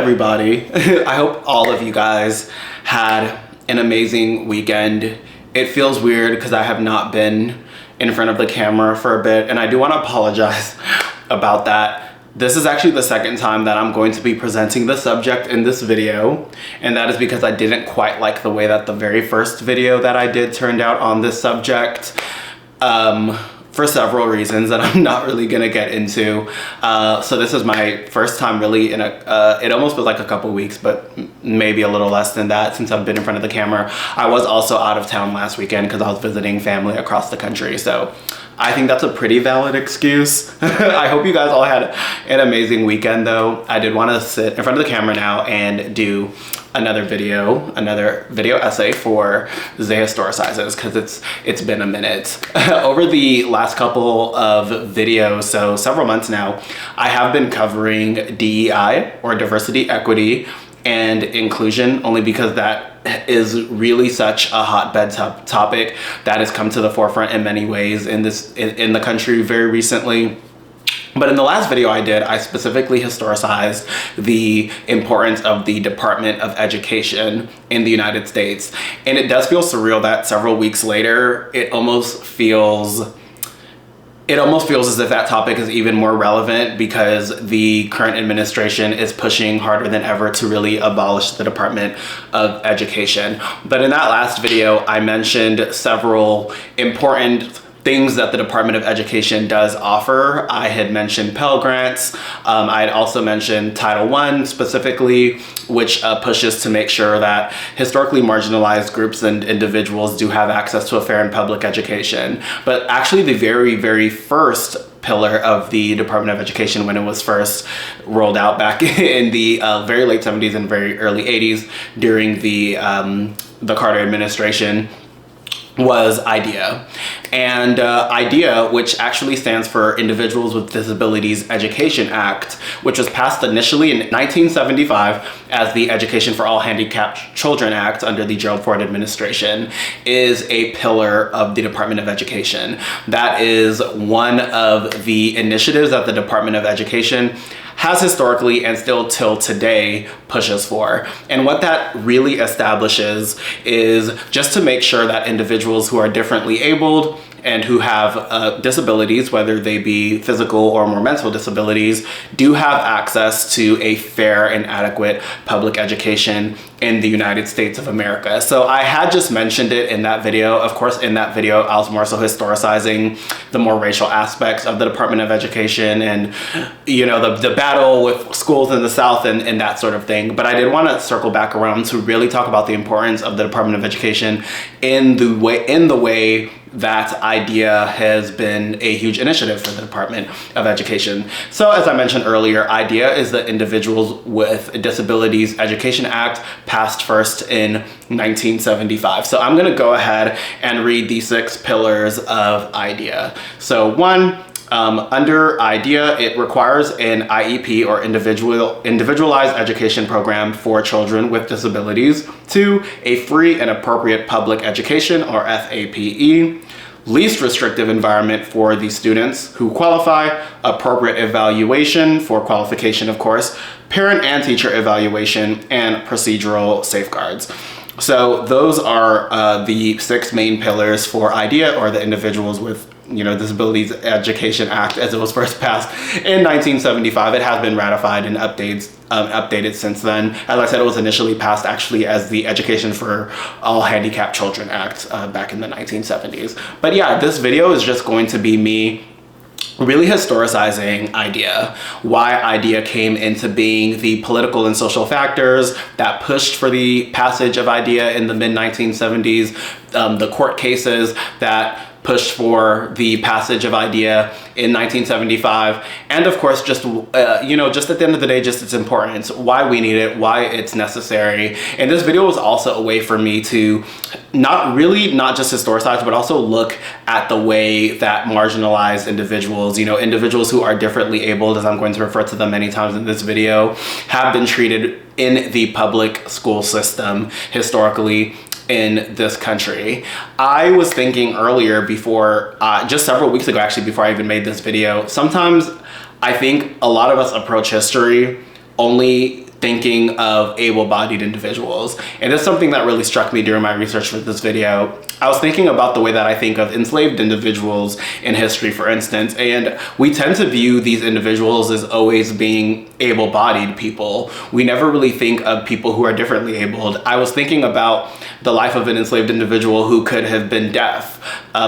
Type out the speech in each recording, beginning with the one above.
everybody. I hope all of you guys had an amazing weekend. It feels weird because I have not been in front of the camera for a bit, and I do want to apologize about that. This is actually the second time that I'm going to be presenting the subject in this video, and that is because I didn't quite like the way that the very first video that I did turned out on this subject. For several reasons that I'm not really gonna get into. So this is my first time really in it almost was like a couple weeks, but maybe a little less than that since I've been in front of the camera. I was also out of town last weekend because I was visiting family across the country. So I think that's a pretty valid excuse. I hope you guys all had an amazing weekend though. I did wanna sit in front of the camera now and do another video essay for the Historicizes because it's been a minute. Over the last couple of videos, so several months now, I have been covering DEI, or diversity, equity, and inclusion, only because that is really such a hotbed topic that has come to the forefront in many ways in the country very recently. But in the last video I did, I specifically historicized the importance of the Department of Education in the United States. And it does feel surreal that several weeks later, it almost feels as if that topic is even more relevant because the current administration is pushing harder than ever to really abolish the Department of Education. But in that last video, I mentioned several important things that the Department of Education does offer. I had mentioned Pell Grants. I had also mentioned Title I specifically, which pushes to make sure that historically marginalized groups and individuals do have access to a fair and public education. But actually the very, very first pillar of the Department of Education when it was first rolled out back in the very late 70s and very early 80s during the Carter administration was IDEA. And IDEA, which actually stands for Individuals with Disabilities Education Act, which was passed initially in 1975 as the Education for All Handicapped Children Act under the Gerald Ford administration, is a pillar of the Department of Education. That is one of the initiatives that the Department of Education has historically and still till today pushes for. And what that really establishes is just to make sure that individuals who are differently abled and who have disabilities, whether they be physical or more mental disabilities, do have access to a fair and adequate public education in the United States of America. So I had just mentioned it in that video. Of course, in that video, I was more so historicizing the more racial aspects of the Department of Education and, you know, the battle with schools in the South and that sort of thing. But I did want to circle back around to really talk about the importance of the Department of Education in the way that IDEA has been a huge initiative for the Department of Education. So as I mentioned earlier, IDEA is the Individuals with Disabilities Education Act, passed first in 1975. So I'm gonna go ahead and read the 6 pillars of IDEA. So 1, under IDEA, it requires an IEP or individualized education program for children with disabilities. 2, a free and appropriate public education or FAPE. Least restrictive environment for the students who qualify, appropriate evaluation for qualification, of course, parent and teacher evaluation, and procedural safeguards. So those are the 6 main pillars for IDEA, or the Individuals with Disabilities Education Act, as it was first passed in 1975. It has been ratified and updated since then. As I said, it was initially passed actually as the Education for All Handicapped Children Act back in the 1970s. But yeah, this video is just going to be me really historicizing IDEA, why IDEA came into being, the political and social factors that pushed for the passage of IDEA in the mid-1970s, the court cases that pushed for the passage of IDEA in 1975, and of course just just at the end of the day, just its importance, why we need it, why it's necessary. And this video was also a way for me to not just historicize, but also look at the way that marginalized individuals, individuals who are differently abled, as I'm going to refer to them many times in this video, have been treated in the public school system historically in this country. I was thinking earlier before, just several weeks ago actually, before I even made this video, sometimes I think a lot of us approach history only thinking of able-bodied individuals. And it's something that really struck me during my research for this video. I was thinking about the way that I think of enslaved individuals in history, for instance, and we tend to view these individuals as always being able-bodied people. We never really think of people who are differently abled. I was thinking about the life of an enslaved individual who could have been deaf,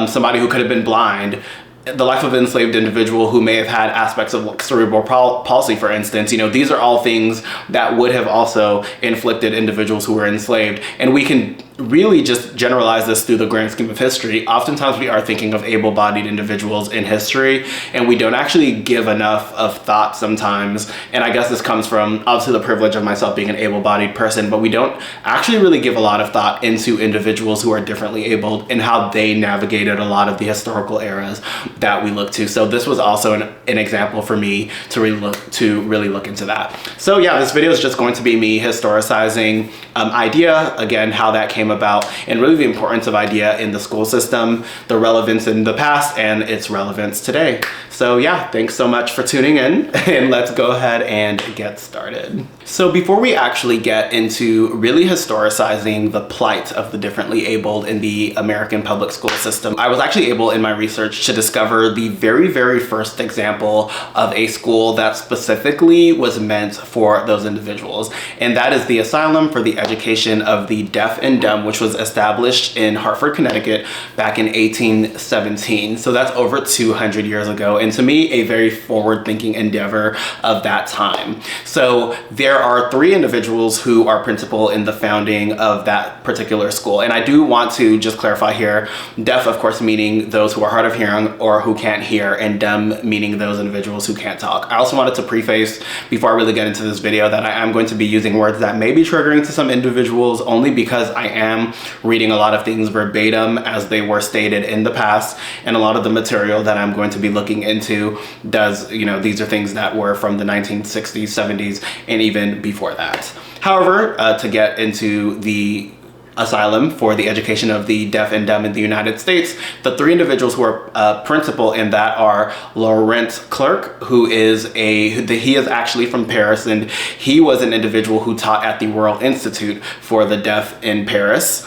somebody who could have been blind, the life of an enslaved individual who may have had aspects of cerebral palsy, for instance. These are all things that would have also inflicted individuals who were enslaved. And we can really just generalize this through the grand scheme of history. Oftentimes we are thinking of able-bodied individuals in history, and we don't actually give enough of thought sometimes. And I guess this comes from obviously the privilege of myself being an able-bodied person, but we don't actually really give a lot of thought into individuals who are differently abled and how they navigated a lot of the historical eras that we look to. So this was also an example for me to really look into that. So yeah, this video is just going to be me historicizing IDEA, again, how that came about, and really the importance of IDEA in the school system, the relevance in the past, and its relevance today. So yeah, thanks so much for tuning in, and let's go ahead and get started. So before we actually get into really historicizing the plight of the differently abled in the American public school system, I was actually able in my research to discover the very first example of a school that specifically was meant for those individuals, and that is the Asylum for the Education of the Deaf and Dumb, which was established in Hartford, Connecticut back in 1817. So that's over 200 years ago, and to me, a very forward-thinking endeavor of that time. So there are 3 individuals who are principal in the founding of that particular school. And I do want to just clarify here, deaf, of course, meaning those who are hard of hearing or who can't hear, and dumb meaning those individuals who can't talk. I also wanted to preface, before I really get into this video, that I am going to be using words that may be triggering to some individuals only because I am reading a lot of things verbatim as they were stated in the past, and a lot of the material that I'm going to be looking into does, these are things that were from the 1960s, 70s, and even before that. However, to get into the Asylum for the Education of the Deaf and Dumb in the United States, the 3 individuals who are principal in that are Laurent Clerc, who is he is actually from Paris, and he was an individual who taught at the Royal Institute for the Deaf in Paris.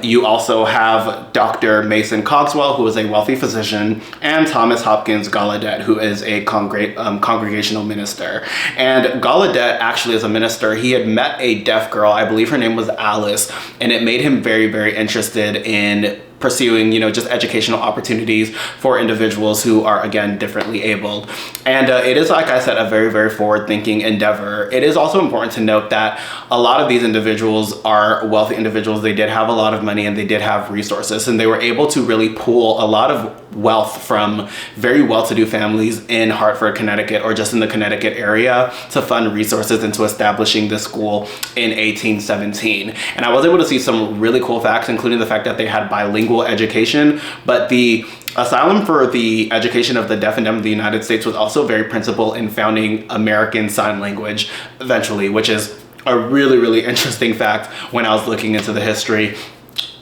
You also have Dr. Mason Cogswell, who is a wealthy physician, and Thomas Hopkins Gallaudet, who is a congregational minister. And Gallaudet, actually, as a minister, he had met a deaf girl, I believe her name was Alice, and it made him very interested in pursuing, just educational opportunities for individuals who are, again, differently abled. And it is, like I said, a very forward-thinking endeavor. It is also important to note that a lot of these individuals are wealthy individuals. They did have a lot of money and they did have resources, and they were able to really pool a lot of wealth from very well-to-do families in Hartford, Connecticut, or just in the Connecticut area to fund resources into establishing this school in 1817. And I was able to see some really cool facts, including the fact that they had bilingual education, but the Asylum for the Education of the Deaf and Dumb of the United States was also very principal in founding American Sign Language eventually, which is a really interesting fact when I was looking into the history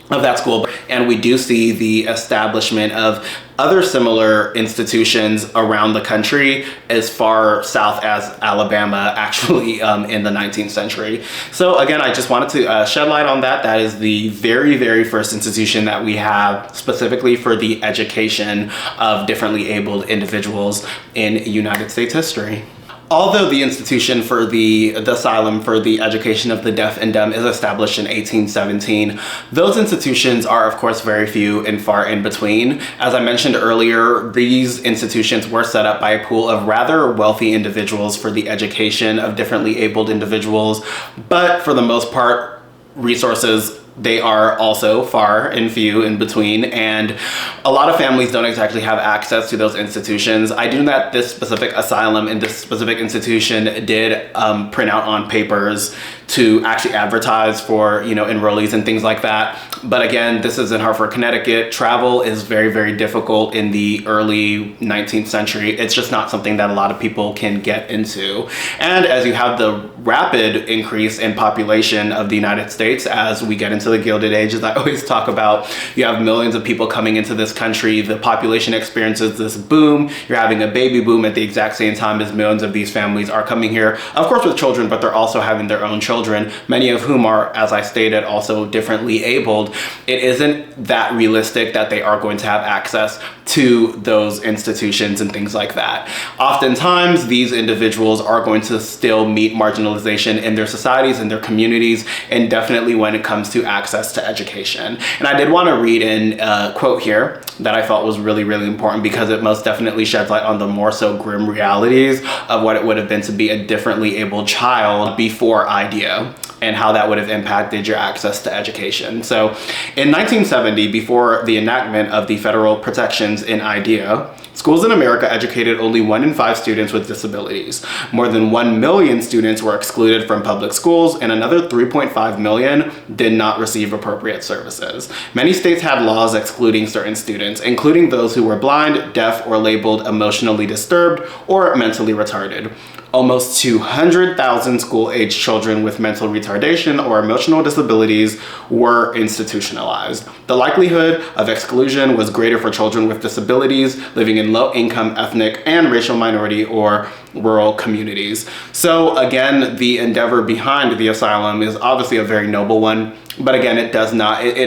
of that school. And we do see the establishment of other similar institutions around the country as far south as Alabama, actually, in the 19th century. So again, I just wanted to shed light on that. That is the very first institution that we have specifically for the education of differently abled individuals in United States history. Although the institution for the Asylum for the Education of the Deaf and Dumb is established in 1817, those institutions are, of course, very few and far in between. As I mentioned earlier, these institutions were set up by a pool of rather wealthy individuals for the education of differently abled individuals, but for the most part, resources, they are also far and few in between, and a lot of families don't exactly have access to those institutions. I do know that this specific asylum and this specific institution did print out on papers to actually advertise for, enrollees and things like that. But again, this is in Hartford, Connecticut. Travel is very difficult in the early 19th century. It's just not something that a lot of people can get into. And as you have the rapid increase in population of the United States as we get into into the Gilded Age, as I always talk about. You have millions of people coming into this country. The population experiences this boom. You're having a baby boom at the exact same time as millions of these families are coming here, of course with children, but they're also having their own children, many of whom are, as I stated, also differently abled. It isn't that realistic that they are going to have access to those institutions and things like that. Oftentimes, these individuals are going to still meet marginalization in their societies, in their communities, and definitely when it comes to access to education. And I did want to read in a quote here that I felt was really, really important, because it most definitely sheds light on the more so grim realities of what it would have been to be a differently abled child before IDEA, and how that would have impacted your access to education. So in 1970, before the enactment of the federal protections in IDEA, schools in America educated only 1 in 5 students with disabilities. More than 1 million students were excluded from public schools, and another 3.5 million did not receive appropriate services. Many states had laws excluding certain students, including those who were blind, deaf, or labeled emotionally disturbed or mentally retarded. Almost 200,000 school-age children with mental retardation or emotional disabilities were institutionalized. The likelihood of exclusion was greater for children with disabilities living in low-income ethnic and racial minority or rural communities. So again, the endeavor behind the asylum is obviously a very noble one, but again, it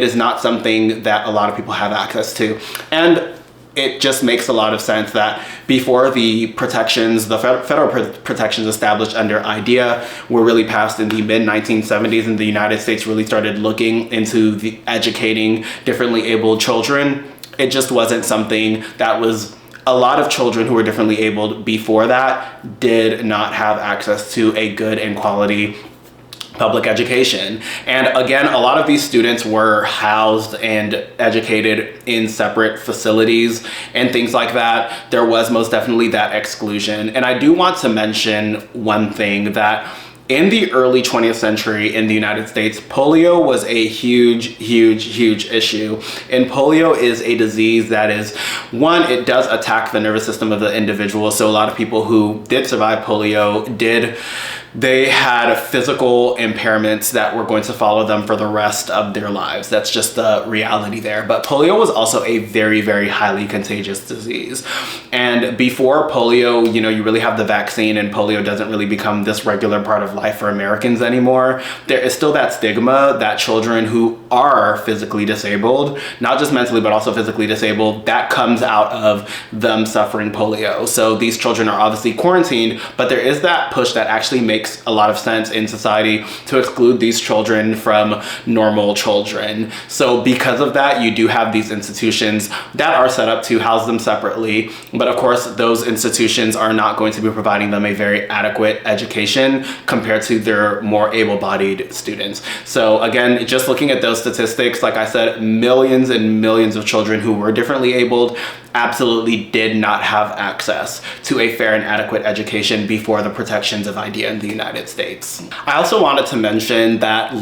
is not something that a lot of people have access to. And it just makes a lot of sense that before the protections, the federal protections established under IDEA were really passed in the mid-1970s, and the United States really started looking into educating differently abled children, it just wasn't something that was, a lot of children who were differently abled before that did not have access to a good and quality public education. And again, a lot of these students were housed and educated in separate facilities and things like that. There was most definitely that exclusion. And I do want to mention one thing, that in the early 20th century in the United States, polio was a huge issue. And polio is a disease that is, one, it does attack the nervous system of the individual. So a lot of people who did survive polio they had physical impairments that were going to follow them for the rest of their lives. That's just the reality there. But polio was also a very, very highly contagious disease. And before polio, you really have the vaccine, and polio doesn't really become this regular part of life for Americans anymore. There is still that stigma that children who are physically disabled, not just mentally, but also physically disabled, that comes out of them suffering polio. So these children are obviously quarantined, but there is that push that actually makes a lot of sense in society to exclude these children from normal children. So because of that, you do have these institutions that are set up to house them separately. But of course, those institutions are not going to be providing them a very adequate education compared to their more able-bodied students. So again, just looking at those statistics, like I said, millions and millions of children who were differently abled absolutely did not have access to a fair and adequate education before the protections of IDEA in the United States. I also wanted to mention that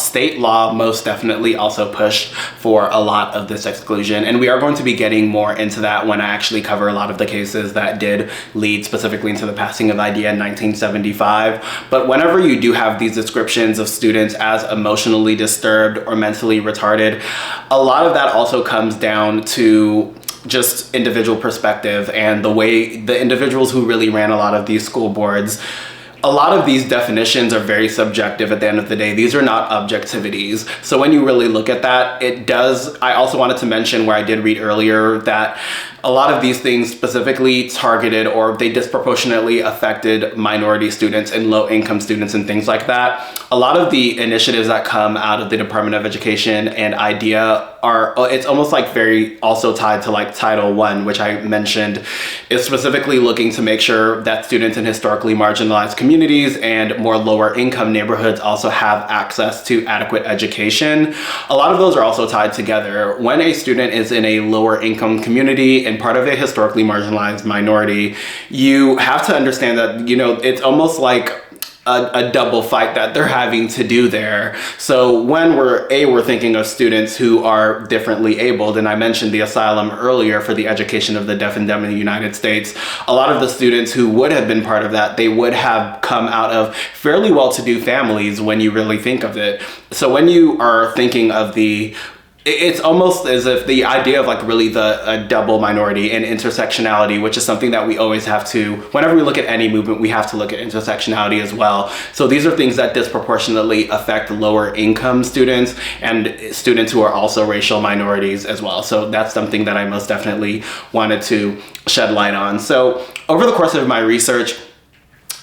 state law most definitely also pushed for a lot of this exclusion, and we are going to be getting more into that when I actually cover a lot of the cases that did lead specifically into the passing of IDEA in 1975. But whenever you do have these descriptions of students as emotionally disturbed or mentally retarded, a lot of that also comes down to just individual perspective and the way the individuals who really ran a lot of these school boards. A lot of these definitions are very subjective at the end of the day. These are not objectivities. So when you really look at that, I also wanted to mention where I did read earlier that a lot of these things specifically targeted, or they disproportionately affected minority students and low-income students and things like that. A lot of the initiatives that come out of the Department of Education and IDEA it's almost like very also tied to like Title I, which I mentioned, is specifically looking to make sure that students in historically marginalized communities and more lower income neighborhoods also have access to adequate education. A lot of those are also tied together. When a student is in a lower income community and part of a historically marginalized minority, you have to understand that, it's almost like a double fight that they're having to do there. So when we're thinking of students who are differently abled, and I mentioned the asylum earlier for the education of the deaf and dumb in the United States, a lot of the students who would have been part of that, they would have come out of fairly well-to-do families when you really think of it. So when you are thinking of it's almost as if the idea of like really a double minority and intersectionality, which is something that we always have to, whenever we look at any movement, we have to look at intersectionality as well. So these are things that disproportionately affect lower income students and students who are also racial minorities as well. So that's something that I most definitely wanted to shed light on. So over the course of my research,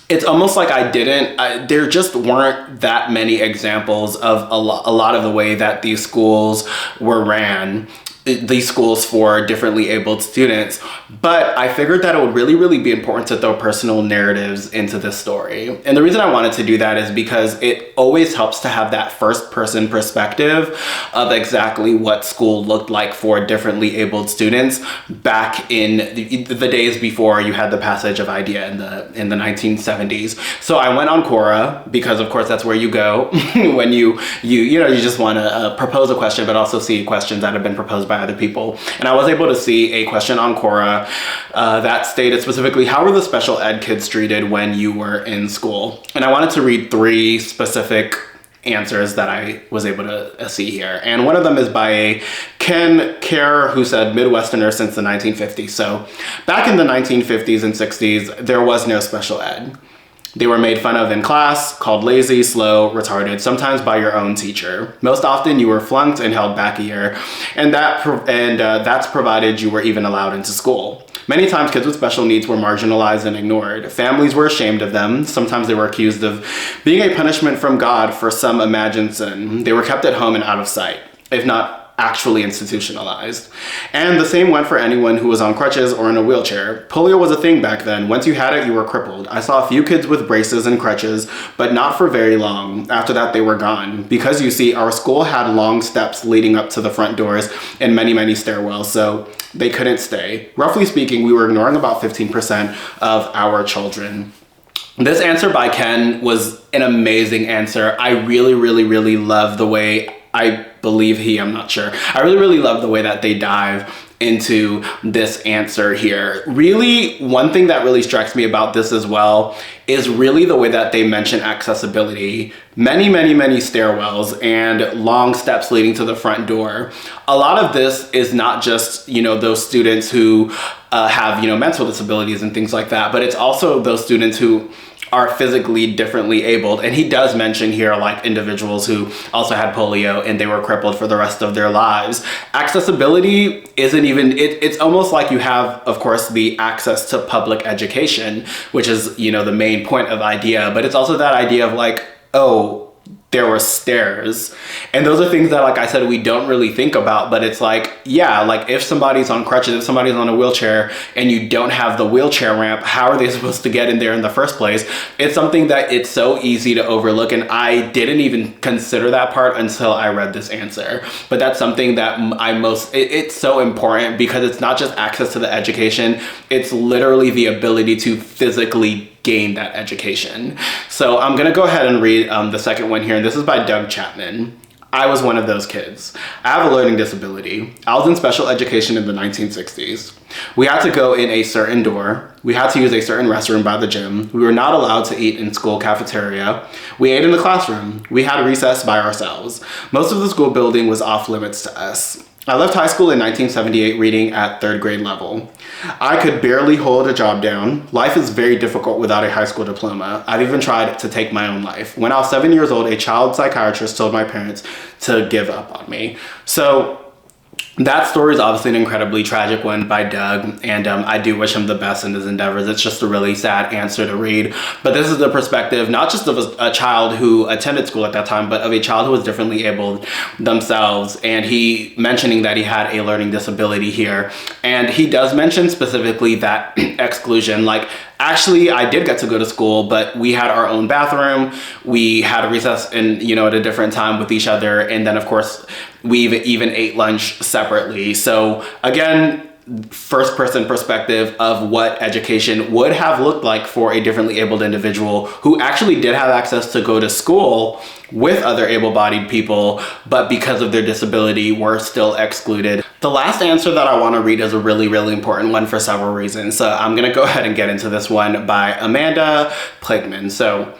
it's almost like there just weren't that many examples of a lot of the way that these schools were ran, these schools for differently abled students. But I figured that it would really, really be important to throw personal narratives into this story. And the reason I wanted to do that is because it always helps to have that first person perspective of exactly what school looked like for differently abled students back in the days before you had the passage of IDEA in the 1970s. So I went on Quora because of course that's where you go when you just want to propose a question, but also see questions that have been proposed by other people. And I was able to see a question on Quora that stated specifically, how were the special ed kids treated when you were in school? And I wanted to read 3 specific answers that I was able to see here. And one of them is by a Ken Kerr, who said Midwesterner since the 1950s. So back in the 1950s and 60s, there was no special ed. They were made fun of in class, called lazy, slow, retarded, sometimes by your own teacher. Most often you were flunked and held back a year, and that's provided you were even allowed into school. Many times kids with special needs were marginalized and ignored. Families were ashamed of them. Sometimes they were accused of being a punishment from God for some imagined sin. They were kept at home and out of sight, if not actually institutionalized. And the same went for anyone who was on crutches or in a wheelchair. Polio was a thing back then. Once you had it, you were crippled. I saw a few kids with braces and crutches, but not for very long. After that, they were gone. Because you see, our school had long steps leading up to the front doors and many, many stairwells, so they couldn't stay. Roughly speaking, we were ignoring about 15% of our children. This answer by Ken was an amazing answer. I really, really, really love the way, I'm not sure. I really, really love the way that they dive into this answer here. Really, one thing that really strikes me about this as well is really the way that they mention accessibility. Many, many, many stairwells and long steps leading to the front door. A lot of this is not just, those students who have, mental disabilities and things like that, but it's also those students who are physically differently abled. And he does mention here like individuals who also had polio and they were crippled for the rest of their lives. Accessibility isn't even, it's almost like you have, of course, the access to public education, which is, the main point of IDEA, but it's also that idea of like, oh, there were stairs. And those are things that, like I said, we don't really think about, but it's like, yeah, like if somebody's on crutches, if somebody's on a wheelchair and you don't have the wheelchair ramp, how are they supposed to get in there in the first place? It's something that it's so easy to overlook. And I didn't even consider that part until I read this answer. But that's something that it's so important because it's not just access to the education, it's literally the ability to physically gain that education. So I'm gonna go ahead and read the second one here, and this is by Doug Chapman. I was one of those kids. I have a learning disability. I was in special education in the 1960s. We had to go in a certain door. We had to use a certain restroom by the gym. We were not allowed to eat in school cafeteria. We ate in the classroom. We had recess by ourselves. Most of the school building was off limits to us. I left high school in 1978 reading at 3rd grade level. I could barely hold a job down. Life is very difficult without a high school diploma. I've even tried to take my own life. When I was 7 years old, a child psychiatrist told my parents to give up on me. So that story is obviously an incredibly tragic one by Doug, and I do wish him the best in his endeavors. It's just a really sad answer to read. But this is the perspective, not just of a child who attended school at that time, but of a child who was differently abled themselves. And he mentioning that he had a learning disability here. And he does mention specifically that exclusion, like, actually, I did get to go to school, but we had our own bathroom. We had a recess at a different time with each other. And then, of course, we even ate lunch separately. So again, first person perspective of what education would have looked like for a differently abled individual who actually did have access to go to school with other able-bodied people, but because of their disability were still excluded. The last answer that I want to read is a really, really important one for several reasons. So I'm going to go ahead and get into this one by Amanda Pligman. So,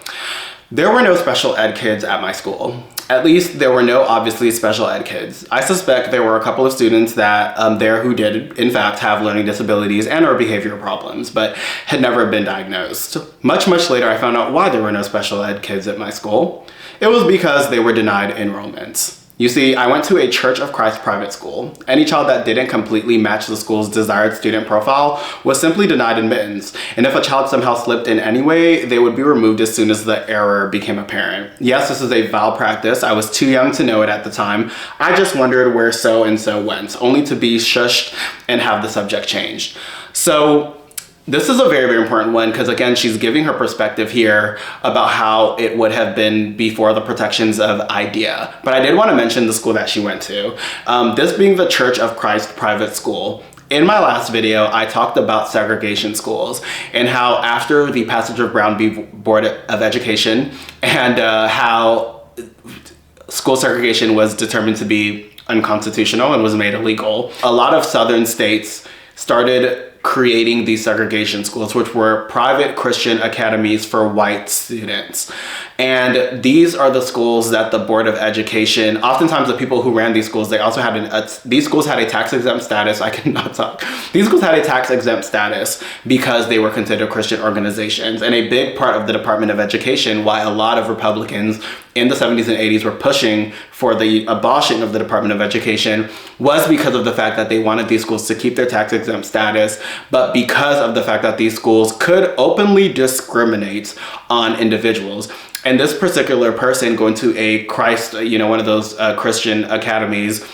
there were no special ed kids at my school. At least there were no obviously special ed kids. I suspect there were a couple of students that there who did in fact have learning disabilities and or behavioral problems, but had never been diagnosed. Much later I found out why there were no special ed kids at my school. It was because they were denied enrollment. You see, I went to a Church of Christ private school. Any child that didn't completely match the school's desired student profile was simply denied admittance. And if a child somehow slipped in anyway, they would be removed as soon as the error became apparent. Yes, this is a vile practice. I was too young to know it at the time. I just wondered where so-and-so went, only to be shushed and have the subject changed. So, this is a very, very important one because, again, she's giving her perspective here about how it would have been before the protections of IDEA. But I did want to mention the school that she went to. This being the Church of Christ private school. In my last video, I talked about segregation schools and how after the passage of Brown v. Board of Education and how school segregation was determined to be unconstitutional and was made illegal, a lot of southern states started creating these segregation schools, which were private Christian academies for white students. And these are the schools that the Board of Education, oftentimes the people who ran these schools, they also had these schools had a tax-exempt status. I cannot talk. These schools had a tax-exempt status because they were considered Christian organizations. And a big part of the Department of Education, why a lot of Republicans in the 70s and 80s were pushing for the abolishing of the Department of Education, was because of the fact that they wanted these schools to keep their tax-exempt status, but because of the fact that these schools could openly discriminate on individuals. And this particular person going to a Christ, one of those Christian academies,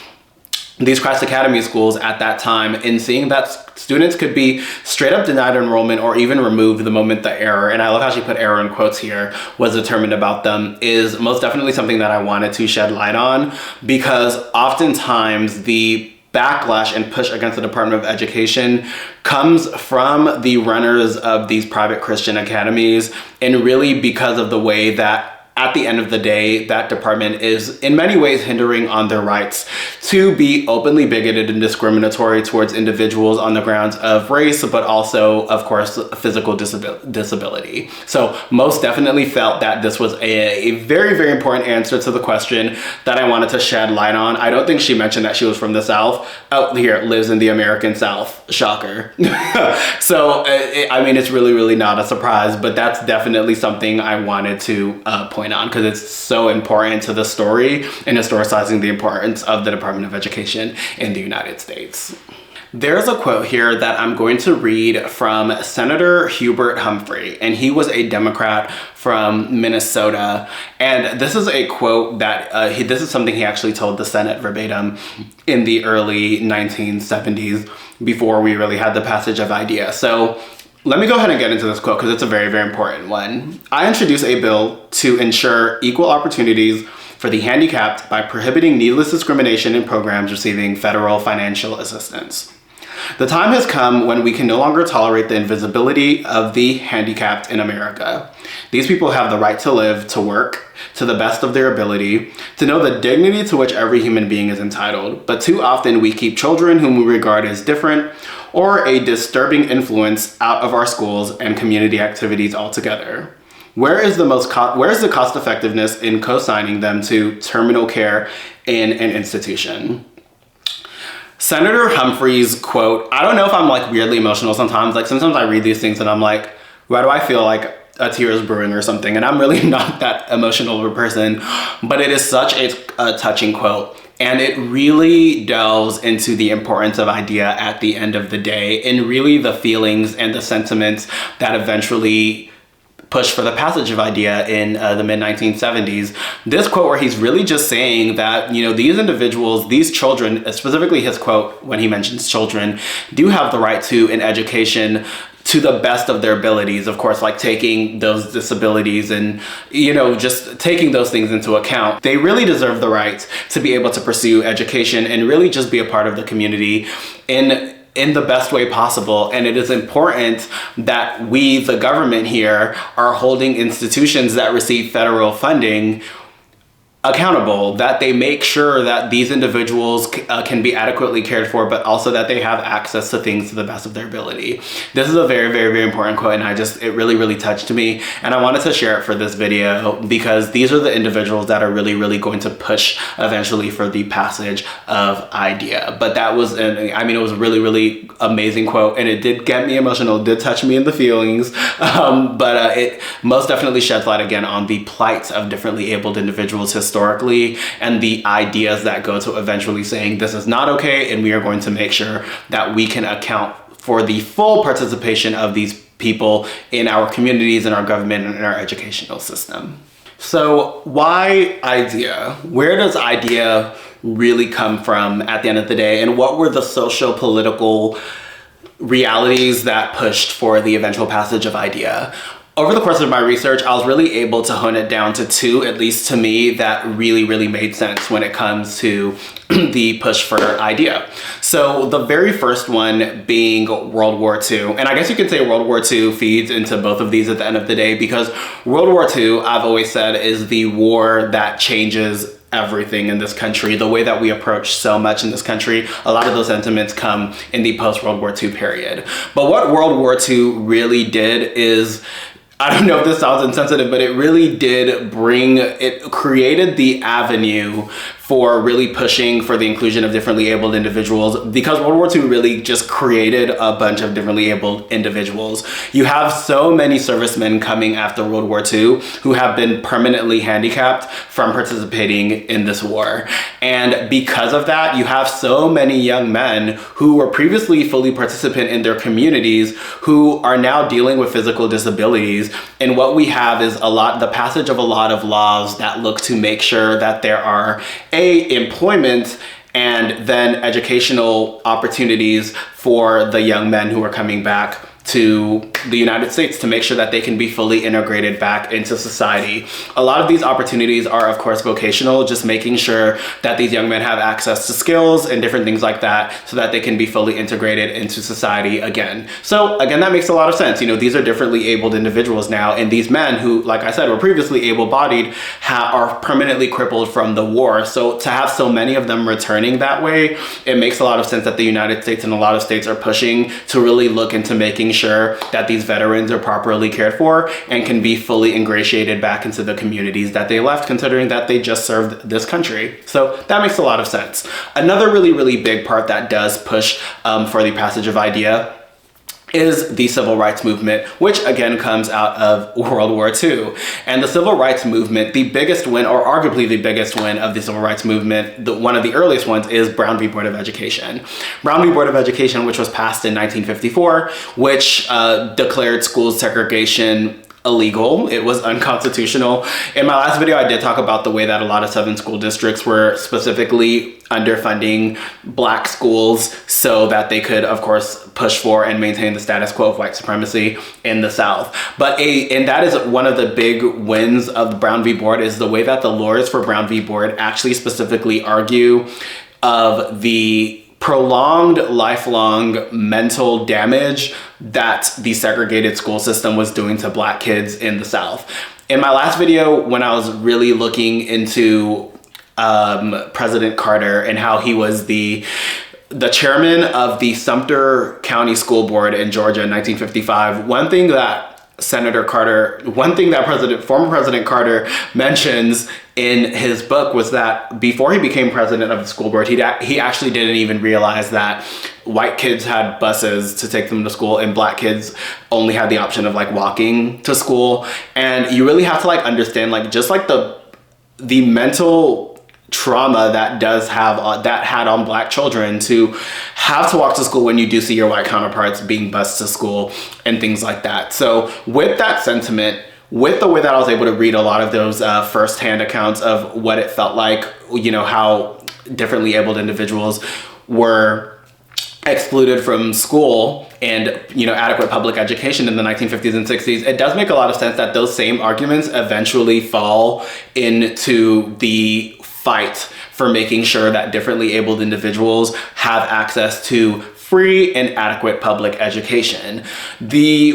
these Christ Academy schools at that time, and seeing that students could be straight up denied enrollment or even removed the moment the error, and I love how she put error in quotes here, was determined about them, is most definitely something that I wanted to shed light on, because oftentimes the backlash and push against the Department of Education comes from the runners of these private Christian academies, and really because of the way that at the end of the day, that department is in many ways hindering on their rights to be openly bigoted and discriminatory towards individuals on the grounds of race, but also, of course, physical disability. So most definitely felt that this was a very, very important answer to the question that I wanted to shed light on. I don't think she mentioned that she was from the South. Oh, here, lives in the American South. Shocker. So, it's really, really not a surprise, but that's definitely something I wanted to point on because it's so important to the story and historicizing the importance of the Department of Education in the United States. There's a quote here that I'm going to read from Senator Hubert Humphrey, and he was a Democrat from Minnesota. And this is a quote that this is something he actually told the Senate verbatim in the early 1970s before we really had the passage of IDEA. So let me go ahead and get into this quote because it's a very, very important one. I introduce a bill to ensure equal opportunities for the handicapped by prohibiting needless discrimination in programs receiving federal financial assistance. The time has come when we can no longer tolerate the invisibility of the handicapped in America. These people have the right to live, to work, to the best of their ability, to know the dignity to which every human being is entitled. But too often we keep children whom we regard as different or a disturbing influence out of our schools and community activities altogether. Where is the cost effectiveness in co-signing them to terminal care in an institution? Senator Humphrey's quote, I don't know if I'm like weirdly emotional sometimes. Like sometimes I read these things and I'm like, why do I feel like a tear is brewing or something? And I'm really not that emotional of a person, but it is such a touching quote. And it really delves into the importance of IDEA at the end of the day and really the feelings and the sentiments that eventually pushed for the passage of IDEA in the mid-1970s. This quote where he's really just saying that, these individuals, these children, specifically his quote when he mentions children, do have the right to an education to the best of their abilities, of course, like taking those disabilities and, just taking those things into account. They really deserve the right to be able to pursue education and really just be a part of the community in in the best way possible. And it is important that we, the government here, are holding institutions that receive federal funding accountable, that they make sure that these individuals can be adequately cared for, but also that they have access to things to the best of their ability. This is a very, very, very important quote, and it really, really touched me. And I wanted to share it for this video because these are the individuals that are really, really going to push eventually for the passage of IDEA. But that was, it was a really, really amazing quote, and it did get me emotional, it did touch me in the feelings. But it most definitely sheds light again on the plight of differently abled individuals historically, and the ideas that go to eventually saying this is not okay, and we are going to make sure that we can account for the full participation of these people in our communities, in our government, and in our educational system. So why IDEA? Where does IDEA really come from at the end of the day, and what were the socio-political realities that pushed for the eventual passage of IDEA? Over the course of my research, I was really able to hone it down to two, at least to me, that really, really made sense when it comes to the push for IDEA. So the very first one being World War II. And I guess you could say World War II feeds into both of these at the end of the day, because World War II, I've always said, is the war that changes everything in this country, the way that we approach so much in this country. A lot of those sentiments come in the post-World War II period. But what World War II really did is, I don't know if this sounds insensitive, but it really did it created the avenue for really pushing for the inclusion of differently abled individuals, because World War II really just created a bunch of differently abled individuals. You have so many servicemen coming after World War II who have been permanently handicapped from participating in this war. And because of that, you have so many young men who were previously fully participant in their communities who are now dealing with physical disabilities. And what we have is the passage of a lot of laws that look to make sure that there are employment and then educational opportunities for the young men who are coming back to the United States, to make sure that they can be fully integrated back into society. A lot of these opportunities are, of course, vocational, just making sure that these young men have access to skills and different things like that so that they can be fully integrated into society again. So again, that makes a lot of sense. These are differently abled individuals now, and these men who, like I said, were previously able-bodied are permanently crippled from the war. So to have so many of them returning that way, it makes a lot of sense that the United States and a lot of states are pushing to really look into making sure that these veterans are properly cared for and can be fully ingratiated back into the communities that they left, considering that they just served this country. So that makes a lot of sense. Another really, really big part that does push for the passage of IDEA is the civil rights movement, which again comes out of World War II. And the civil rights movement, the biggest win, or arguably the biggest win of the civil rights movement, one of the earliest ones, is Brown v. Board of Education. Brown v. Board of Education, which was passed in 1954, which declared school segregation illegal. It was unconstitutional. In my last video, I did talk about the way that a lot of Southern school districts were specifically underfunding Black schools so that they could, of course, push for and maintain the status quo of white supremacy in the South. And that is one of the big wins of the Brown v. Board, is the way that the lawyers for Brown v. Board actually specifically argue of the prolonged, lifelong mental damage that the segregated school system was doing to Black kids in the South. In my last video, when I was really looking into President Carter and how he was the chairman of the Sumter County School Board in Georgia in 1955, one thing that former President Carter mentions in his book was that before he became president of the school board, he actually didn't even realize that white kids had buses to take them to school and Black kids only had the option of walking to school. And you really have to understand just the mental trauma that had on Black children to have to walk to school when you do see your white counterparts being bused to school and things like that. So with that sentiment, with the way that I was able to read a lot of those firsthand accounts of what it felt like, how differently abled individuals were excluded from school and adequate public education in the 1950s and 60s, it does make a lot of sense that those same arguments eventually fall into the fight for making sure that differently abled individuals have access to free and adequate public education.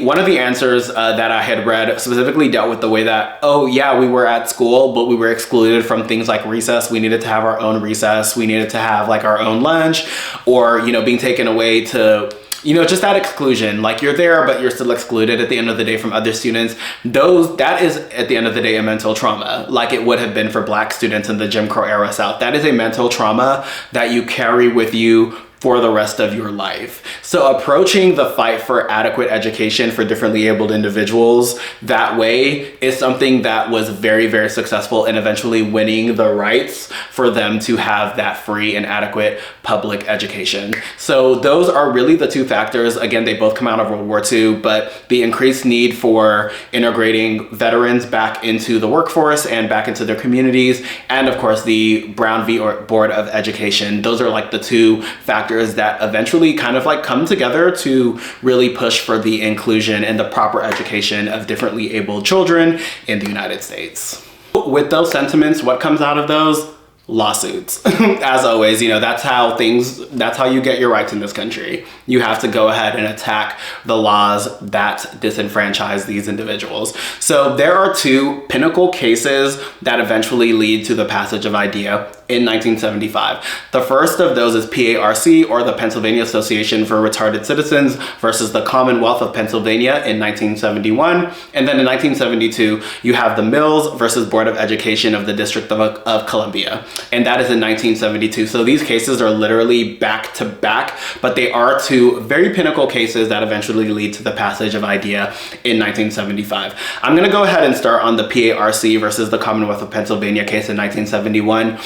One of the answers that I had read specifically dealt with the way that, oh yeah, we were at school, but we were excluded from things like recess. We needed to have our own recess. We needed to have like our own lunch, or, you know, being taken away to, you know, just that exclusion. Like, you're there, but you're still excluded at the end of the day from other students. That is at the end of the day a mental trauma, like it would have been for Black students in the Jim Crow era South. That is a mental trauma that you carry with you for the rest of your life. So approaching the fight for adequate education for differently abled individuals that way is something that was very, very successful in eventually winning the rights for them to have that free and adequate public education. So those are really the two factors. Again, they both come out of World War II, but the increased need for integrating veterans back into the workforce and back into their communities, and of course the Brown v. Board of Education. Those are like the two factors that eventually kind of like come together to really push for the inclusion and the proper education of differently abled children in the United States. With those sentiments, what comes out of those? Lawsuits. As always, you know, that's how you get your rights in this country. You have to go ahead and attack the laws that disenfranchise these individuals. So there are two pinnacle cases that eventually lead to the passage of IDEA in 1975. The first of those is PARC, or the Pennsylvania Association for Retarded Citizens, versus the Commonwealth of Pennsylvania in 1971. And then in 1972, you have the Mills versus Board of Education of the District of Columbia. And that is in 1972. So these cases are literally back to back, but they are two very pinnacle cases that eventually lead to the passage of IDEA in 1975. I'm gonna go ahead and start on the PARC versus the Commonwealth of Pennsylvania case in 1971.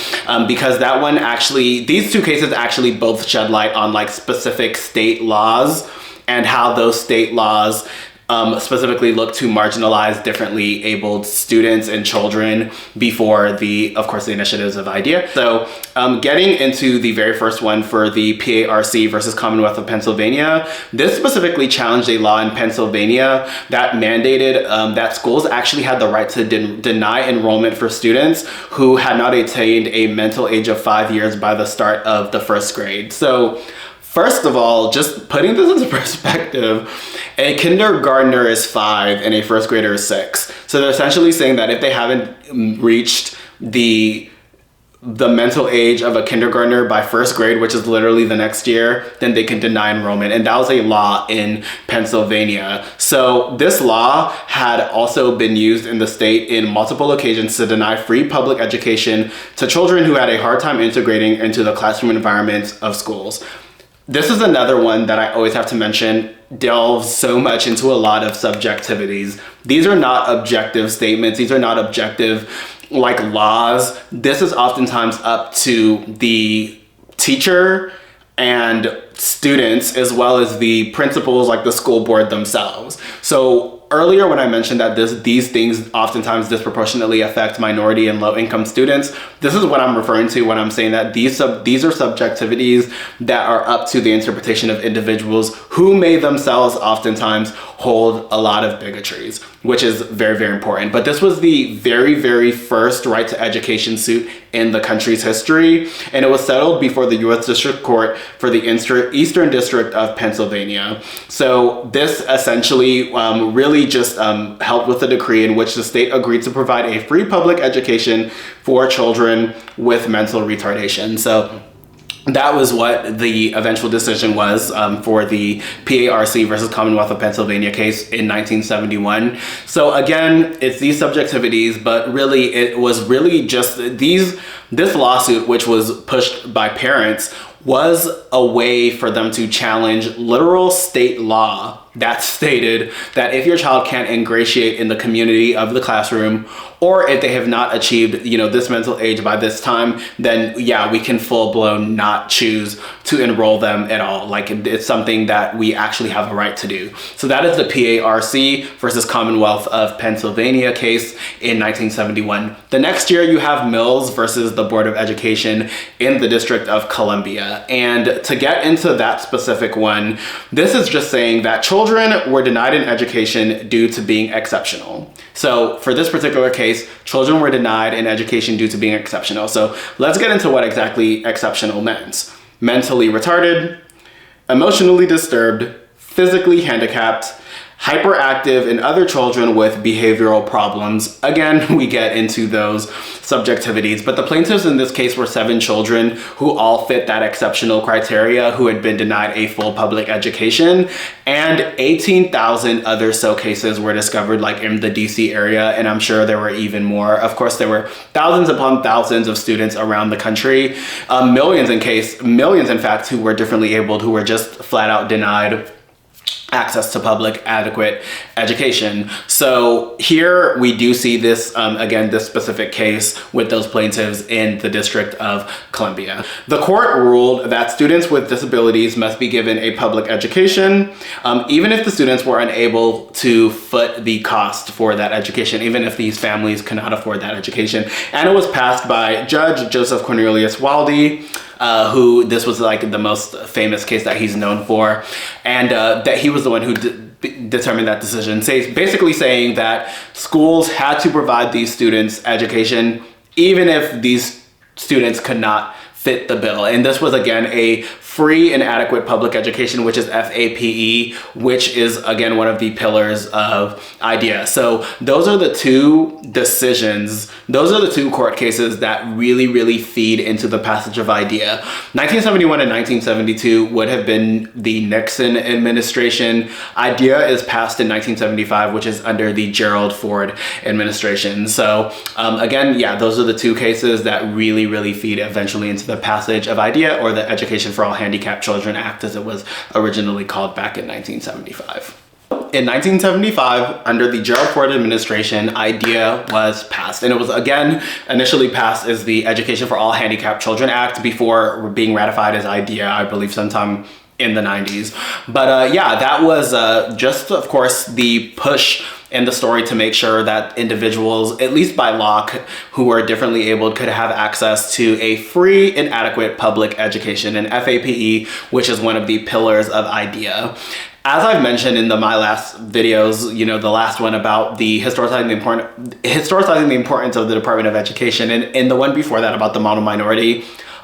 Because that one actually, these two cases actually both shed light on like specific state laws and how those state laws specifically look to marginalize differently abled students and children before of course, the initiatives of IDEA. So getting into the very first one for the PARC versus Commonwealth of Pennsylvania, this specifically challenged a law in Pennsylvania that mandated that schools actually had the right to deny enrollment for students who had not attained a mental age of 5 years by the start of the first grade. So first of all, just putting this into perspective, a kindergartner is 5 and a first grader is 6. So they're essentially saying that if they haven't reached the mental age of a kindergartner by first grade, which is literally the next year, then they can deny enrollment. And that was a law in Pennsylvania. So this law had also been used in the state in multiple occasions to deny free public education to children who had a hard time integrating into the classroom environments of schools. This is another one that I always have to mention delves so much into a lot of subjectivities. These are not objective statements. These are not objective like laws. This is oftentimes up to the teacher and students, as well as the principals, like the school board themselves. So earlier when I mentioned that these things oftentimes disproportionately affect minority and low-income students, this is what I'm referring to when I'm saying that these are subjectivities that are up to the interpretation of individuals who may themselves oftentimes hold a lot of bigotries, which is very, very important. But this was the very, very first right to education suit in the country's history, and it was settled before the U.S. District Court for the Eastern District of Pennsylvania. So this essentially really just helped with the decree in which the state agreed to provide a free public education for children with mental retardation. So that was what the eventual decision was for the PARC versus Commonwealth of Pennsylvania case in 1971. So again, it's these subjectivities, but really it was really just this lawsuit, which was pushed by parents, was a way for them to challenge literal state law that stated that if your child can't ingratiate in the community of the classroom, or if they have not achieved, this mental age by this time, then yeah, we can full-blown not choose to enroll them at all. Like, it's something that we actually have a right to do. So that is the PARC versus Commonwealth of Pennsylvania case in 1971. The next year you have Mills versus the Board of Education in the District of Columbia. And to get into that specific one, this is just saying that children children were denied an education due to being exceptional. So for this particular case, children were denied an education due to being exceptional. So let's get into what exactly exceptional meant. Mentally retarded, emotionally disturbed, physically handicapped, hyperactive, and other children with behavioral problems. Again, we get into those subjectivities, but the plaintiffs in this case were 7 children who all fit that exceptional criteria, who had been denied a full public education, and 18,000 other so cases were discovered, like in the DC area, and I'm sure there were even more. Of course, there were thousands upon thousands of students around the country, millions in fact, who were differently abled, who were just flat out denied access to public adequate education. So here we do see this, again, this specific case with those plaintiffs in the District of Columbia. The court ruled that students with disabilities must be given a public education, even if the students were unable to foot the cost for that education, even if these families cannot afford that education. And it was passed by Judge Joseph Cornelius Waldy, who this was like the most famous case that he's known for, and that he was the one who determined that decision, basically saying that schools had to provide these students education even if these students could not fit the bill. And this was, again, a free and adequate public education, which is FAPE, which is, again, one of the pillars of IDEA. So those are the two decisions, those are the two court cases that really feed into the passage of IDEA. 1971 and 1972 would have been the Nixon administration. IDEA is passed in 1975, which is under the Gerald Ford administration. So again, yeah, those are the two cases that really feed eventually into the passage of IDEA, or the Education for All Handicapped Children Act, as it was originally called back in 1975. In 1975, under the Gerald Ford administration, IDEA was passed, and it was, again, initially passed as the Education for All Handicapped Children Act before being ratified as IDEA, I believe sometime in the 90s. But yeah, that was just, of course, the push in the story to make sure that individuals, at least by law, who were differently abled, could have access to a free and adequate public education, and FAPE, which is one of the pillars of IDEA. As I've mentioned in my last videos, you know, the last one about the historicizing the importance of the Department of Education, and the one before that about the model minority,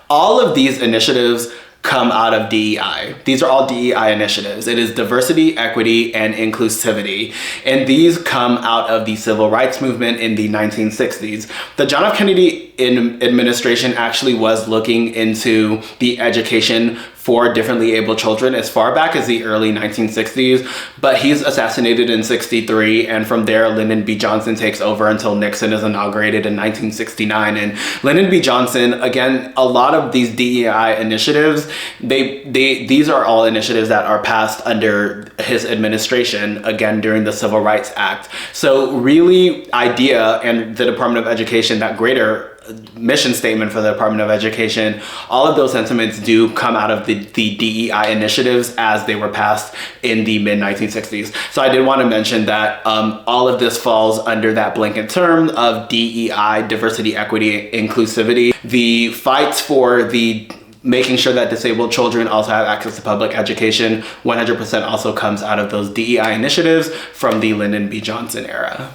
all of these initiatives come out of DEI. These are all DEI initiatives. It is diversity, equity, and inclusivity. And these come out of the civil rights movement in the 1960s. The John F. Kennedy administration actually was looking into the education for differently abled children as far back as the early 1960s, but he's assassinated in 63, and from there Lyndon B. Johnson takes over until Nixon is inaugurated in 1969. And Lyndon B. Johnson, again, a lot of these DEI initiatives, these are all initiatives that are passed under his administration, again, during the Civil Rights Act. So really, IDEA and the Department of Education, that greater mission statement for the Department of Education, all of those sentiments do come out of the DEI initiatives as they were passed in the mid-1960s. So I did want to mention that all of this falls under that blanket term of DEI, diversity, equity, inclusivity. The fights for the making sure that disabled children also have access to public education 100% also comes out of those DEI initiatives from the Lyndon B. Johnson era.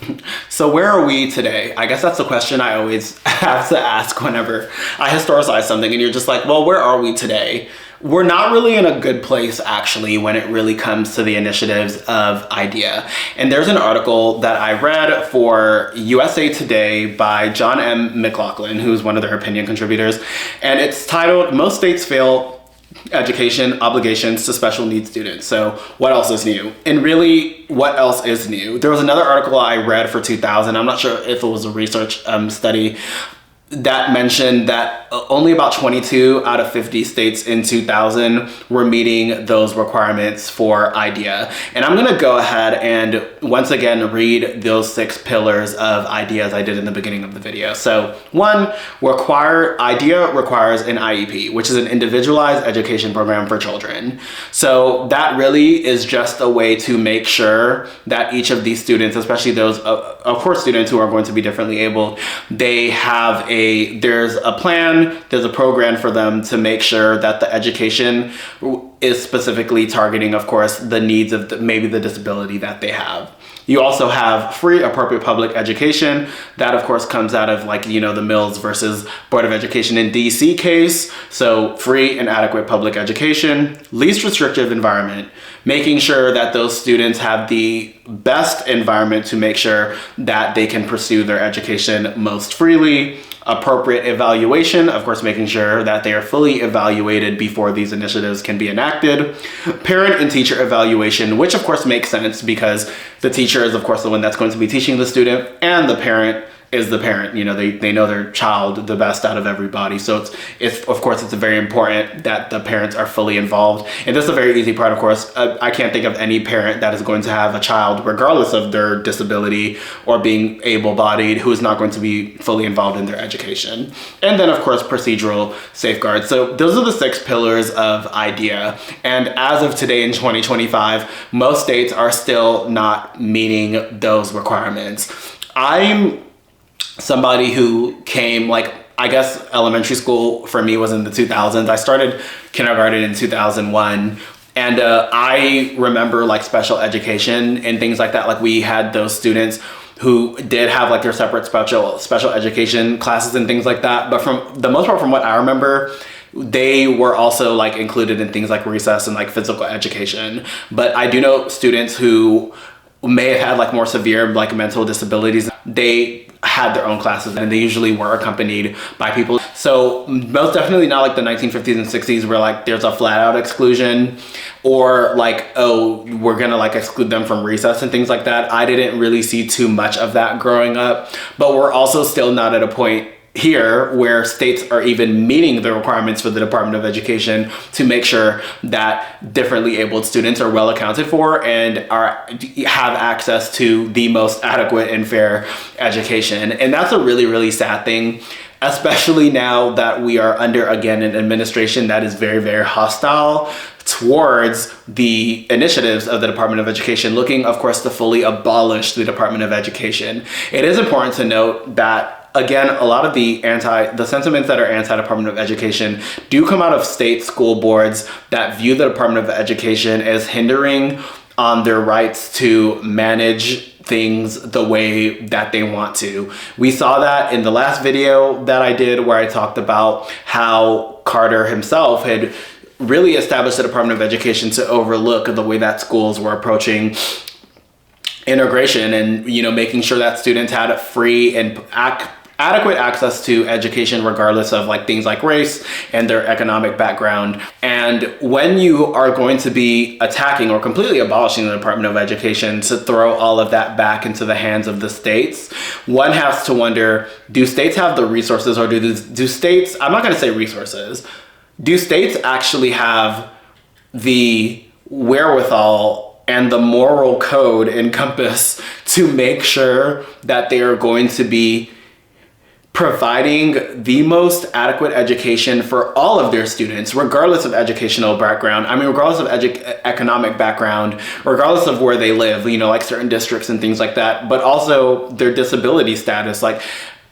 So where are we today? I guess that's the question I always have to ask whenever I historicize something, and you're just like, well, where are we today? We're not really in a good place, actually, when it really comes to the initiatives of IDEA. And there's an article that I read for USA Today by John M. McLaughlin, who's one of their opinion contributors. And it's titled, "Most States Fail Education Obligations to Special Needs Students." So what else is new? And really, what else is new? There was another article I read for 2000. I'm not sure if it was a research study that mentioned that only about 22 out of 50 states in 2000 were meeting those requirements for IDEA. And I'm gonna go ahead and once again read those 6 pillars of IDEA as I did in the beginning of the video. So 1, IDEA requires an IEP, which is an individualized education program for children. So that really is just a way to make sure that each of these students, especially those, of course, students who are going to be differently able, they have a there's a plan, there's a program for them to make sure that the education is specifically targeting, of course, the needs of maybe the disability that they have. You also have free appropriate public education. That of course comes out of like, you know, the Mills versus Board of Education in DC case. So free and adequate public education, least restrictive environment, making sure that those students have the best environment to make sure that they can pursue their education most freely. Appropriate evaluation, of course, making sure that they are fully evaluated before these initiatives can be enacted. Parent and teacher evaluation, which of course makes sense because the teacher is of course the one that's going to be teaching the student, and the parent is the parent. You know, they know their child the best out of everybody. So it's of course it's very important that the parents are fully involved. And this is a very easy part, of course. I can't think of any parent that is going to have a child, regardless of their disability or being able-bodied, who is not going to be fully involved in their education. And then of course, procedural safeguards. So those are the 6 pillars of IDEA. And as of today in 2025, most states are still not meeting those requirements. I'm somebody who came, like, I guess elementary school for me was in the 2000s. I started kindergarten in 2001. And I remember like special education and things like that. Like we had those students who did have like their separate special education classes and things like that. But from the most part, from what I remember, they were also like included in things like recess and like physical education. But I do know students who may have had like more severe like mental disabilities. They had their own classes and they usually were accompanied by people. So most definitely not like the 1950s and 60s where like there's a flat out exclusion or like, oh, we're gonna like exclude them from recess and things like that. I didn't really see too much of that growing up, but we're also still not at a point here where states are even meeting the requirements for the Department of Education to make sure that differently abled students are well accounted for and have access to the most adequate and fair education. And that's a really, really sad thing, especially now that we are under, again, an administration that is very, very hostile towards the initiatives of the Department of Education, looking, of course, to fully abolish the Department of Education. It is important to note that, again, a lot of the sentiments that are anti-Department of Education do come out of state school boards that view the Department of Education as hindering on their rights to manage things the way that they want to. We saw that in the last video that I did where I talked about how Carter himself had really established the Department of Education to overlook the way that schools were approaching integration and, you know, making sure that students had free and adequate access to education regardless of like things like race and their economic background. And when you are going to be attacking or completely abolishing the Department of Education to throw all of that back into the hands of the states, one has to wonder, do states have the resources, or do states, I'm not going to say resources, do states actually have the wherewithal and the moral code and compass to make sure that they are going to be providing the most adequate education for all of their students, regardless of educational background. I mean, regardless of economic background, regardless of where they live, you know, like certain districts and things like that, but also their disability status. Like,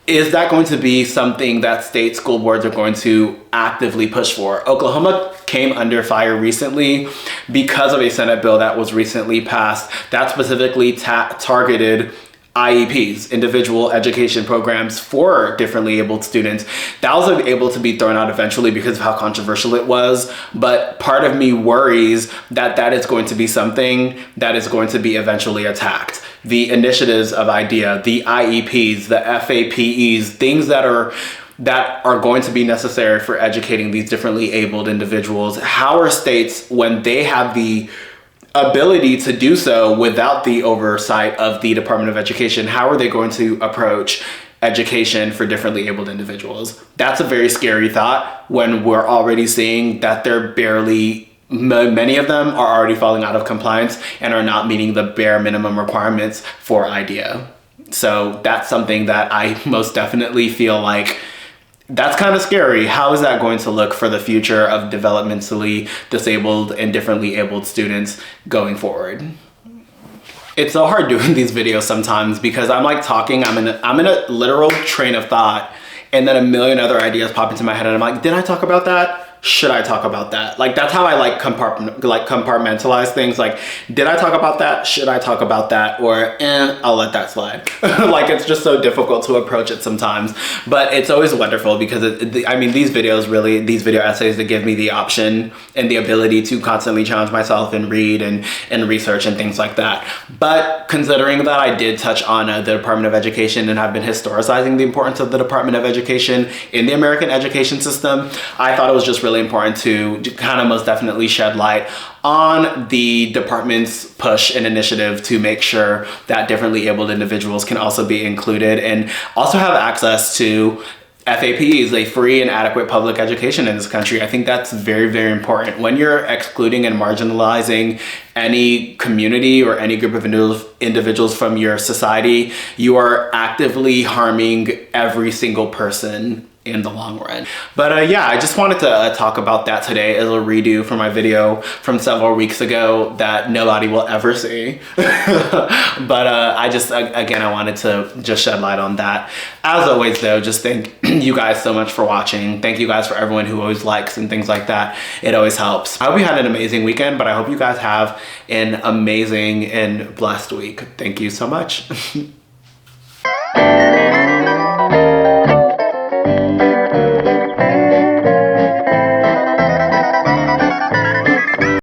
is that going to be something that state school boards are going to actively push for? Oklahoma came under fire recently because of a Senate bill that was recently passed that specifically targeted IEPs, individual education programs for differently abled students. That was able to be thrown out eventually because of how controversial it was. But part of me worries that that is going to be something that is going to be eventually attacked. The initiatives of IDEA, the IEPs, the FAPEs, things that are going to be necessary for educating these differently abled individuals. How are states, when they have the ability to do so without the oversight of the Department of Education, how are they going to approach education for differently abled individuals? That's a very scary thought when we're already seeing that many of them are already falling out of compliance and are not meeting the bare minimum requirements for IDEA. So that's something that I most definitely feel like that's kind of scary. How is that going to look for the future of developmentally disabled and differently abled students going forward? It's so hard doing these videos sometimes because I'm like talking, I'm in a literal train of thought, and then a million other ideas pop into my head and I'm like, did I talk about that? Should I talk about that? Like, that's how I like compartmentalize things. Like, did I talk about that? Should I talk about that? Or I'll let that slide. Like, it's just so difficult to approach it sometimes, but it's always wonderful because I mean, these video essays that give me the option and the ability to constantly challenge myself and read and research and things like that. But considering that I did touch on the Department of Education and have been historicizing the importance of the Department of Education in the American education system, I thought it was just really important to kind of most definitely shed light on the department's push and initiative to make sure that differently abled individuals can also be included and also have access to FAPs, a free and adequate public education in this country. I think that's very, very important. When you're excluding and marginalizing any community or any group of individuals from your society, you are actively harming every single person in the long run. But yeah, I just wanted to talk about that today as a redo for my video from several weeks ago that nobody will ever see. But I just, again, I wanted to just shed light on that. As always though, just thank you guys so much for watching. Thank you guys for everyone who always likes and things like that. It always helps. I hope you had an amazing weekend, but I hope you guys have an amazing and blessed week. Thank you so much.